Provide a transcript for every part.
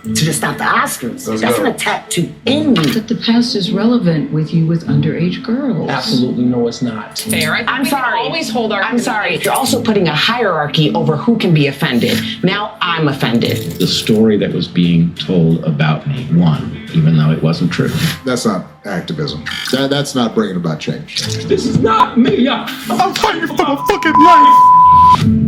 to just stop the Oscars. That's an attack to end me. But the past is relevant with you with underage girls. Absolutely no, it's not. Fair. I'm sorry. Always hold our. I'm sorry. You're also putting a hierarchy over who can be offended. Now I'm offended. The story that was being told about me won, even though it wasn't true. That's not activism. That's not bringing about change. This is not me. I'm fighting for my fucking life.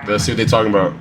Let's see what they're talking about.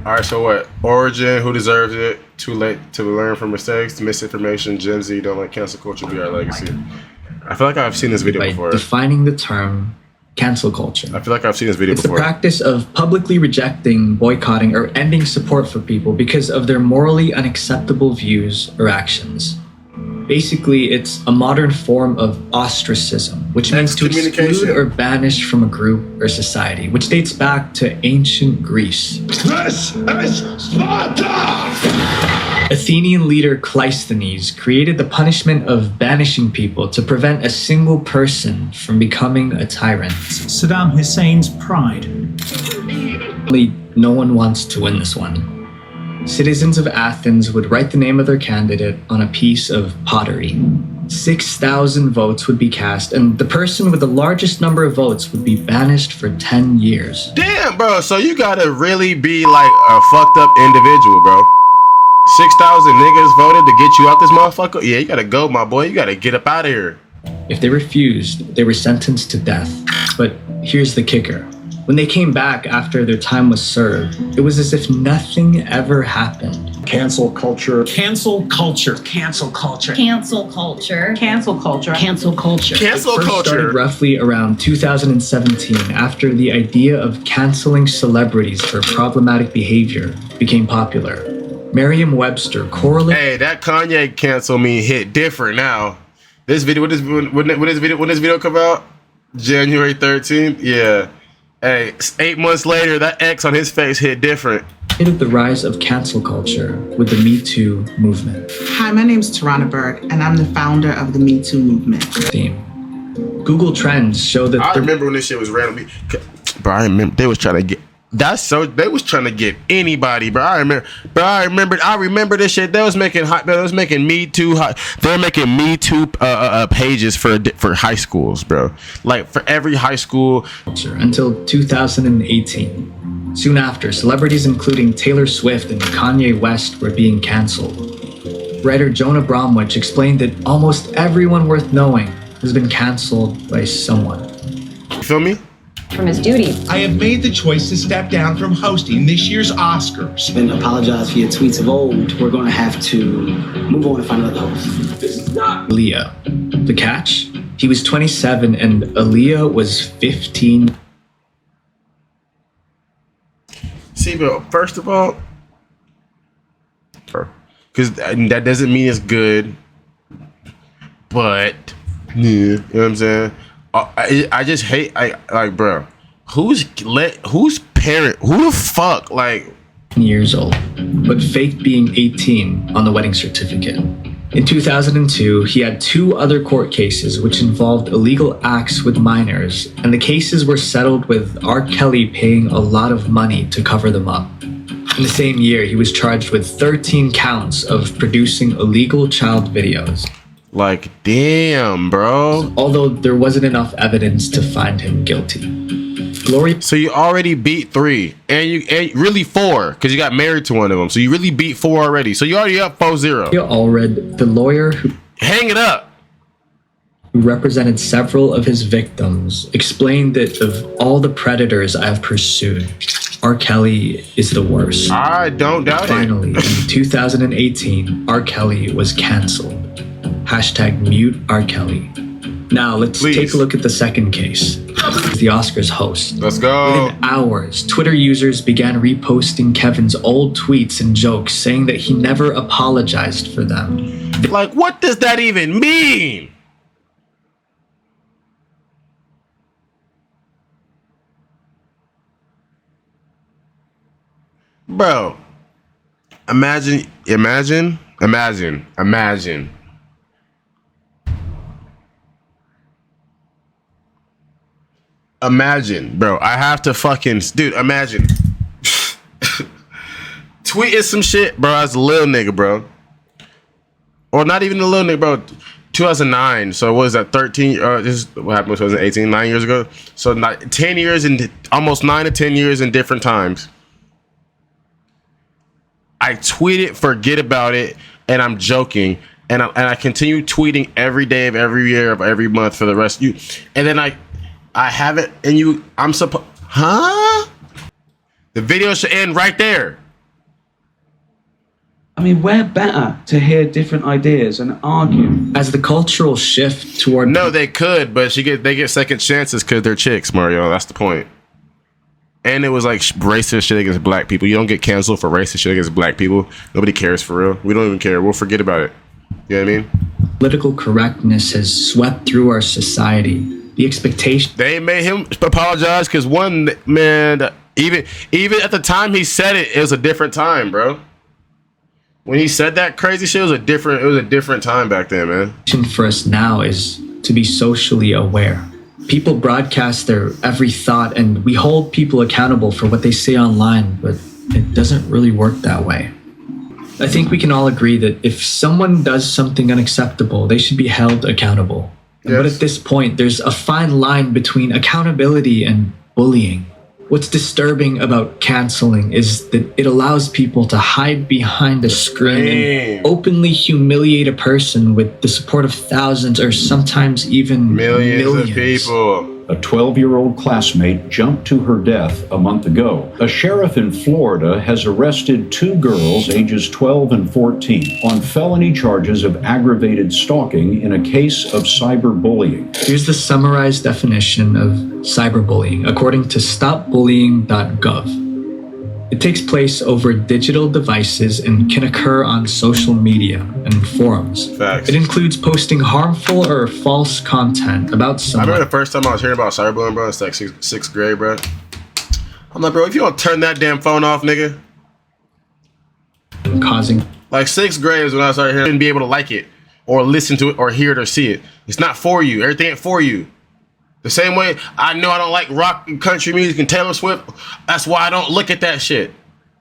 Alright, so what? Origin, who deserves it? Too late to learn from mistakes, misinformation, Gen Z, don't let cancel culture be our legacy. I feel like I've seen this video By before. defining the term cancel culture. I feel like I've seen this video It's before. the practice of publicly rejecting, boycotting, or ending support for people because of their morally unacceptable views or actions. Basically, it's a modern form of ostracism, which means to exclude or banish from a group or society, which dates back to ancient Greece. This is Sparta! Athenian leader Cleisthenes created the punishment of banishing people to prevent a single person from becoming a tyrant. Saddam Hussein's pride. No one wants to win this one. Citizens of Athens would write the name of their candidate on a piece of pottery. 6,000 votes would be cast, and the person with the largest number of votes would be banished for 10 years. Damn, bro. So you gotta really be like a fucked up individual, bro. 6,000 niggas voted to get you out this motherfucker? Yeah, you gotta go, my boy. You gotta get up out of here. If they refused, they were sentenced to death. But here's the kicker. When they came back after their time was served, it was as if nothing ever happened. Cancel culture. Cancel culture. Cancel culture. Cancel culture. Cancel culture. Cancel culture. Cancel First culture. started roughly around 2017 after the idea of canceling celebrities for problematic behavior became popular. Merriam-Webster correlated. Hey, that Kanye cancel me hit different now. This video, when this video come out? January 13th? Yeah. Hey, 8 months later, that X on his face hit different. The rise of cancel culture with the Me Too movement. Hi, my name's Tarana Burke, and I'm the founder of the Me Too movement. Theme. Google Trends show that I remember when this shit was randomly. Bro, I remember they was trying to get. They was trying to get anybody, bro. I remember this shit. They was making Me Too hot. They're making Me Too pages for high schools, bro. Like for every high school. Until 2018. Soon after, celebrities including Taylor Swift and Kanye West were being canceled. Writer Jonah Bromwich explained that almost everyone worth knowing has been canceled by someone. You feel me? From his duties. I have made the choice to step down from hosting this year's Oscars. And apologize for your tweets of old. We're going to have to move on and find another host. This is not Aaliyah. The catch? He was 27 and Aaliyah was 15. See, but first of all, because that doesn't mean it's good, but yeah, you know what I'm saying? I just hate, bro, who the fuck, like, years old, but faked being 18 on the wedding certificate. In 2002, he had 2 other court cases which involved illegal acts with minors, and the cases were settled with R. Kelly paying a lot of money to cover them up. In the same year, he was charged with 13 counts of producing illegal child videos. Like, damn, bro. Although there wasn't enough evidence to find him guilty. Glory. So you already beat 3, and really 4, because you got married to one of them. So you really beat 4 already. So you already up 4-0. Allred, the lawyer who hang it up, who represented several of his victims, explained that of all the predators I've pursued, R. Kelly is the worst. I don't doubt Finally, in 2018, R. Kelly was canceled. #mute R. Kelly. Now let's take a look at the second case. The Oscars host. Let's go. Within hours, Twitter users began reposting Kevin's old tweets and jokes saying that he never apologized for them. Like, what does that even mean? Bro, imagine. Imagine, bro. I have to fucking dude. Imagine tweeting some shit, bro. As a little nigga, bro, or not even a little nigga, bro. 2009. So what is that? 13. This is what happened. 2018. 9 years ago. So not 10 years and almost 9 to 10 years in different times. I tweeted, forget about it, and I'm joking, and I continue tweeting every day of every year of every month for the rest of you, and then I have it, and you, I'm supposed, huh? The video should end right there. I mean, we're better to hear different ideas and argue. As the cultural shift toward No, they could, but they get second chances because they're chicks, Mario. That's the point. And it was like racist shit against black people. You don't get canceled for racist shit against black people. Nobody cares for real. We don't even care. We'll forget about it. You know what I mean? political correctness has swept through our society, the expectation. They made him apologize because one man, even at the time he said it, it was a different time, bro. When he said that crazy shit, it was a different time back then, man. For us now is to be socially aware. People broadcast their every thought, and we hold people accountable for what they say online, but it doesn't really work that way. I think we can all agree that if someone does something unacceptable, they should be held accountable. Yes. But at this point, there's a fine line between accountability and bullying. What's disturbing about canceling is that it allows people to hide behind a screen and openly humiliate a person with the support of thousands or sometimes even millions. Of people. A 12-year-old classmate jumped to her death a month ago. A sheriff in Florida has arrested 2 girls ages 12 and 14 on felony charges of aggravated stalking in a case of cyberbullying. Here's the summarized definition of cyberbullying according to stopbullying.gov. It takes place over digital devices and can occur on social media and forums. Facts. It includes posting harmful or false content about someone. I remember the first time I was hearing about cyberbullying, bro. It's like sixth grade, bro. I'm like, bro, if you don't turn that damn phone off, nigga. Causing. Like 6th grade is when I started hearing, and be able to like it or listen to it or hear it or see it. It's not for you. Everything ain't for you. The same way I know I don't like rock and country music and Taylor Swift. That's why I don't look at that shit.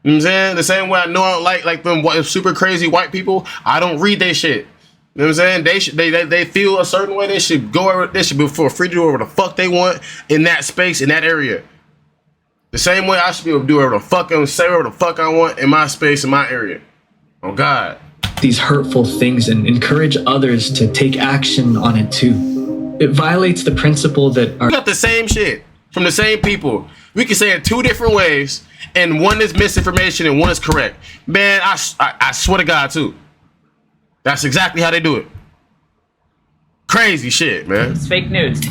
You know what I'm saying? The same way I know I don't like them super crazy white people. I don't read their shit. You know what I'm saying? They feel a certain way. They should be free to do whatever the fuck they want in that space, in that area. The same way I should be able to do whatever the fuck and say whatever the fuck I want in my space, in my area. Oh God. These hurtful things and encourage others to take action on it too. It violates the principle that we got the same shit from the same people. We can say it 2 different ways, and one is misinformation and one is correct. Man, I swear to God too. That's exactly how they do it. Crazy shit, man. It's fake news.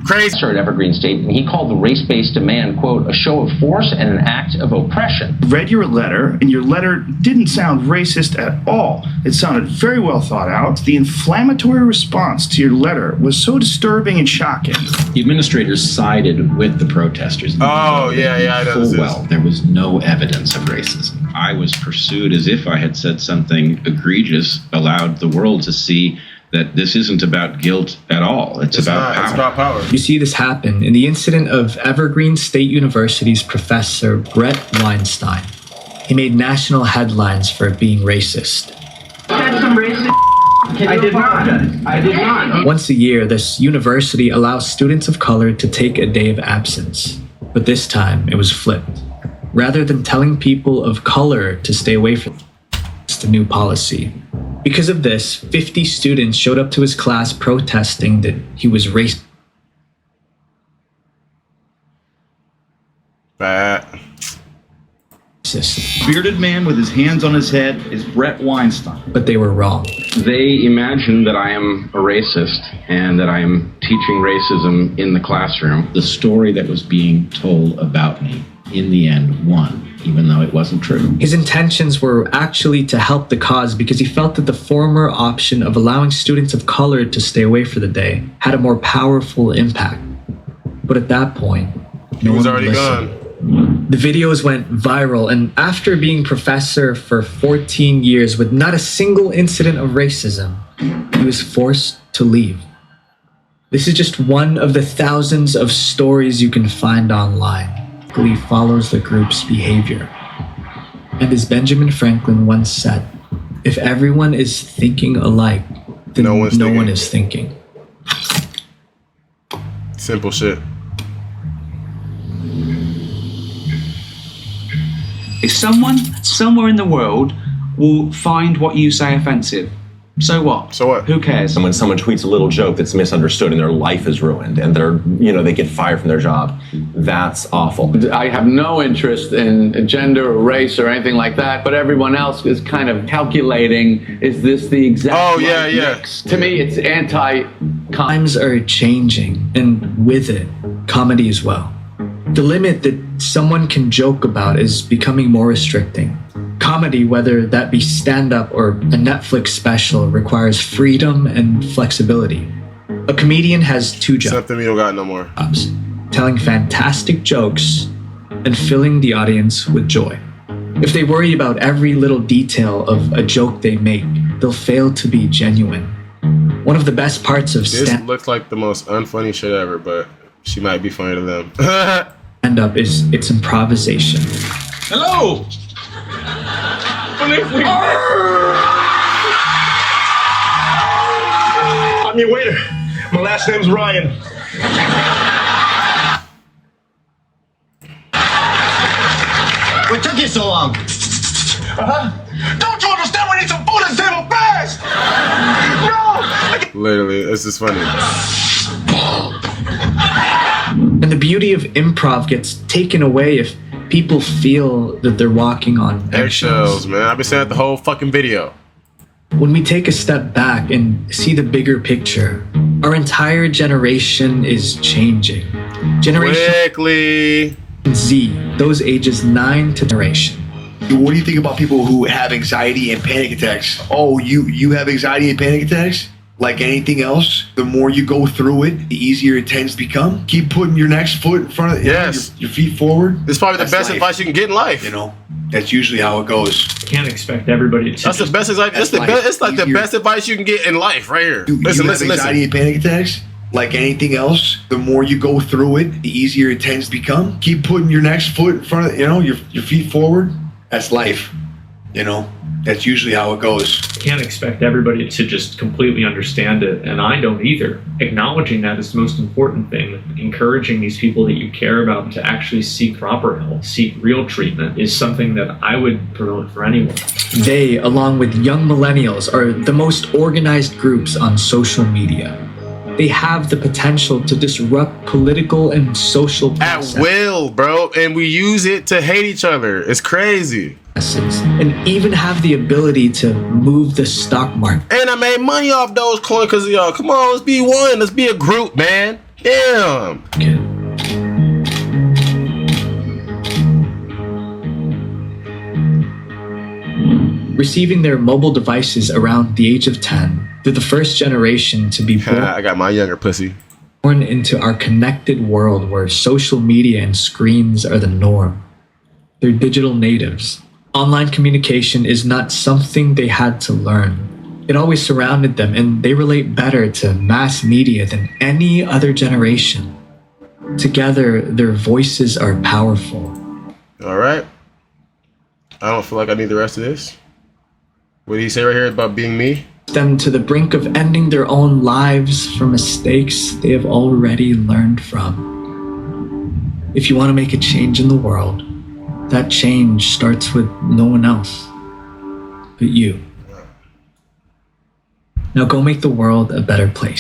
Crazy. At Evergreen State, and he called the race-based demand, quote, a show of force and an act of oppression. Read your letter, and your letter didn't sound racist at all. It sounded very well thought out. The inflammatory response to your letter was so disturbing and shocking. The administrators sided with the protesters. Oh, yeah, I know this. Well, there was no evidence of racism. I was pursued as if I had said something egregious, allowed the world to see that this isn't about guilt at all. It's about power. It's about power. You see this happen in the incident of Evergreen State University's professor Brett Weinstein. He made national headlines for being racist. I did not. Once a year, this university allows students of color to take a day of absence. But this time, it was flipped. Rather than telling people of color to stay away from it's the new policy. Because of this, 50 students showed up to his class protesting that he was racist. Bearded man with his hands on his head is Brett Weinstein. But they were wrong. They imagine that I am a racist and that I am teaching racism in the classroom. The story that was being told about me, in the end, won. Even though it wasn't true. His intentions were actually to help the cause because he felt that the former option of allowing students of color to stay away for the day had a more powerful impact. But at that point, he was already gone. The videos went viral, and after being professor for 14 years with not a single incident of racism, he was forced to leave. This is just one of the thousands of stories you can find online. He follows the group's behavior. And as Benjamin Franklin once said, if everyone is thinking alike, then no one is thinking. Simple shit. If someone somewhere in the world will find what you say offensive, so what? So what? Who cares? And when someone tweets a little joke that's misunderstood and their life is ruined and they get fired from their job, that's awful. I have no interest in gender or race or anything like that, but everyone else is kind of calculating, is this the exact mix? To me, it's Times are changing, and with it, comedy as well. The limit that someone can joke about is becoming more restricting. Comedy, whether that be stand-up or a Netflix special, requires freedom and flexibility. A comedian has two jobs. Something we don't got no more. Telling fantastic jokes and filling the audience with joy. If they worry about every little detail of a joke they make, they'll fail to be genuine. One of the best parts of This looks like the most unfunny shit ever, but she might be funny to them. stand-up is its improvisation. Hello! I'm your waiter. My last name's Ryan. What took you so long? Don't you understand? We need some food at the table fast! No! Literally, this is funny. And the beauty of improv gets taken away if people feel that they're walking on eggshells, man. I've been saying that the whole fucking video. When we take a step back and see the bigger picture, our entire generation is changing. Generation Z, those ages 9 to generation. What do you think about people who have anxiety and panic attacks? Oh, you have anxiety and panic attacks? Like anything else, the more you go through it, the easier it tends to become. Keep putting your next foot in front of your feet forward. It's probably the best advice you can get in life. You know, that's usually how it goes. Can't expect everybody to. That's the best advice. It's like the best advice you can get in life, right here. Listen. Anxiety and panic attacks. Like anything else, the more you go through it, the easier it tends to become. Keep putting your next foot in front of your feet forward. That's life. You know, that's usually how it goes. Can't expect everybody to just completely understand it, and I don't either. Acknowledging that is the most important thing. Encouraging these people that you care about to actually seek proper help, seek real treatment, is something that I would promote for anyone. They, along with young millennials, are the most organized groups on social media. They have the potential to disrupt political and social processes. At will, bro, and we use it to hate each other. It's crazy. And even have the ability to move the stock market. And I made money off those coins because of y'all. Come on, let's be one. Let's be a group, man. Damn. Receiving their mobile devices around the age of 10, they're the first generation to be born. I got my younger pussy. Born into our connected world where social media and screens are the norm. They're digital natives. Online communication is not something they had to learn. It always surrounded them, and they relate better to mass media than any other generation. Together, their voices are powerful. All right. I don't feel like I need the rest of this. What did he say right here about being me? Them to the brink of ending their own lives for mistakes they have already learned from. If you want to make a change in the world, that change starts with no one else but you. Now go make the world a better place.